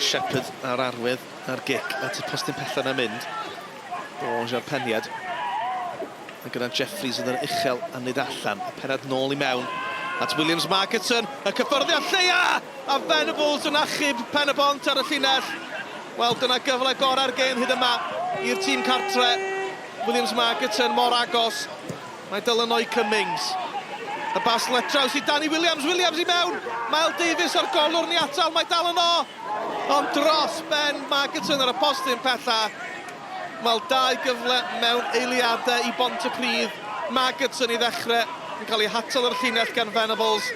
Shepherd ar arwydd ar gic at y postyn pellon yn mynd. Borge ar peniad. A gyda Jeffries yn yr uchel a nid allan. Y penad nôl i mewn. At Williams Margetson. Y cyffyrddiad lleia! A Venables yn achub Pen-y-bont ar y llinell. Wel, dyna gyfle gorau'r gêm hyd yma i'r tîm cartre. Williams Margetson mor agos. Mae Dylan O'i Cummings. Y bas letraws i Danny Williams. Williams i mewn. Miles Davies ar golwr ni atal. Mae dal yn o. Ond dros Ben Margetson ar y postyn pella. Wel, dau gyfle mewn eiliadau i Pontypridd. Margetson i ddechrau yn cael ei hatal ar y llinell gan Venables.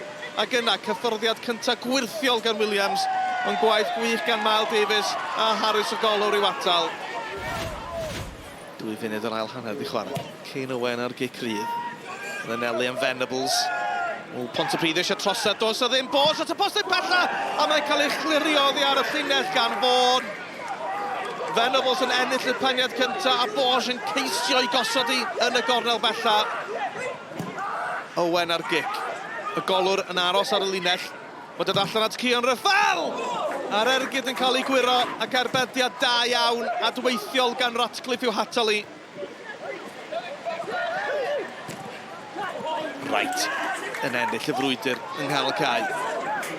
Ac yna, cyffyrddiad cyntaf gwirthiol gan Williams. Ond gwaith gwych gan Miles Davies a Harris o golwr i'w atal. 2 funud yr ail hanner di chwarae. Kane Owen ar gic rydd. Yn anelu am Venables. Pontypridd eisiau trosedd, does o ddim. Borge at y postyn pella. A mae'n cael ei chlirio oddi ar y llinell gan Vaughan. Venables yn ennill y peniad cyntaf a Borge yn ceisio i gosod i yn y gornel bella. Owen ar gic. Y golwr yn aros ar y linell. Mae dod allan at Cian Raffel! A'r ergyd yn cael ei gwiro ac erbediad da iawn a dweithiol gan Ratcliffe i'w hatal i. Right. Yn ennill y frwydr yng nghanol cae.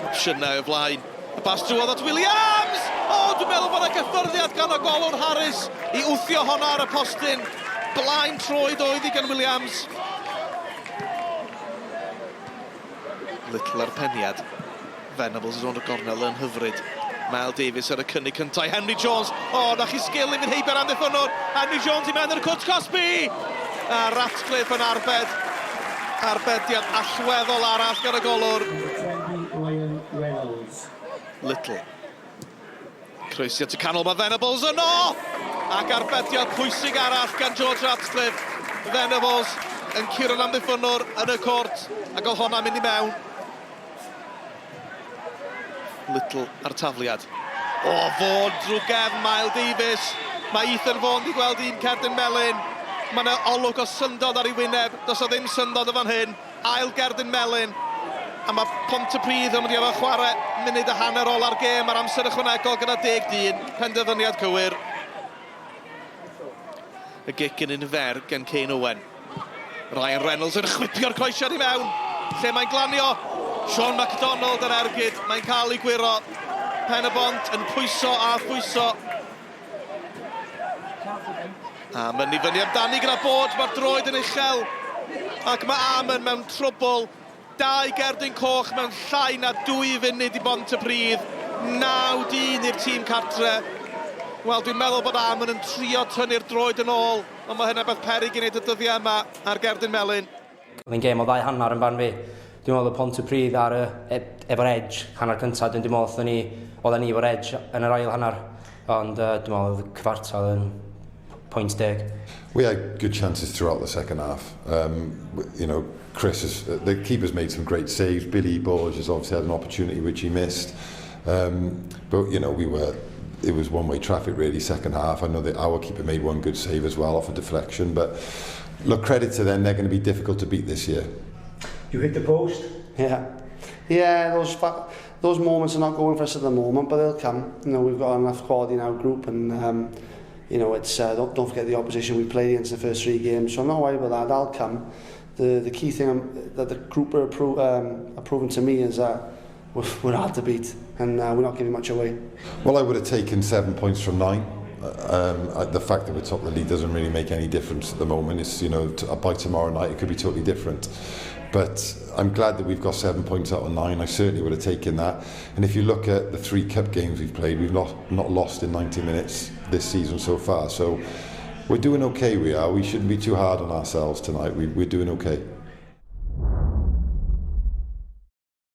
Opsiynau o flaen. Y bas drwodd at Williams! O, dwi'n meddwl bod y gyffyrddiad gan o golwr Harris i wthio honna ar y postyn. Blaen troed oedd i gan Williams. Little ar peniad. Venables yn o'n y gornel yn hyfryd. Miles Davies ar y cynnig cyntaf. Henry Jones. O, na chi sgil i fynd heibio'r amddiffynwr. Henry Jones i mewn i'r cwt Cosby. A Ratcliffe yn arbed. Arbediad allweddol arall gan y golwr. Little. Croesiad y canol mae Venables yn o! Ac arbediad pwysig arall gan George Ratcliffe. Venables yn curo'r amddiffynwr yn y cwrt. Ac oedd hwnna'n mynd i mewn. Little ar tafliad. O, Vaughan drwy gefn Miles Davies. Mae Ethan Vaughan di gweld un cerdyn melyn. Mae yna olwg o syndod ar ei wyneb. Does o ddim syndod o fan hyn. Ail gerdyn melyn. A mae Pontypridd yn mynd i efo chwarae munud a hanner ol ar gêm ar amser ychwanegol gyda 10 dyn. Penderfyniad cywir. Y gic yn unfer gan Kane Owen. Ryan Reynolds yn chwipio'r coesiad i mewn. Lle mae'n glanio. Sean MacDonald yr ergyd. Mae'n cael ei gwiro. Pen-y-bont yn pwyso a phwyso. A mynd i fyny amdani gyda bod. Mae'r droed yn uchel. Ac mae Amon mewn trwbl. 2 gerdyn coch mewn llai na 2 funud i Pontypridd. 9 dyn i'r tîm cartre. Wel, dwi'n meddwl bod Amon yn trio tynnu'r droed yn ôl. Ond mae hynna beth peryg i wneud y dyddiau yma ar gerdyn melyn. Oedd yn gêm o 2 hanner yn barn fi. Dwi'n meddwl y Pontypridd efo'r edge hanner cyntaf. Dwi'n meddwl oedden ni efo'r edge yn yr ail hanner. Ond dwi'n meddwl oedd y cyfartal yn pwynt 10. We had good chances throughout the second half. You know, the keeper's made some great saves. Billy Borge has obviously had an opportunity which he missed. But, you know, it was one-way traffic really, second half. I know that our keeper made one good save as well off a deflection. But, look, credit to them, they're going to be difficult to beat this year. You hit the post? Yeah, those moments are not going for us at the moment, but they'll come. You know, we've got enough quality in our group, and you know, it's don't forget the opposition we played against the first 3 games. So I'm not worried about that. That'll come. The key thing that the group are proving to me is that we're hard to beat, and we're not giving much away. Well, I would have taken 7 points from 9. The fact that we're top of the league doesn't really make any difference at the moment. It's, you know, by tomorrow night it could be totally different. But I'm glad that we've got 7 points out of 9. I certainly would have taken that. And if you look at the 3 cup games we've played, we've not lost in 90 minutes this season so far. So we're doing okay, we are. We shouldn't be too hard on ourselves tonight. We're doing okay.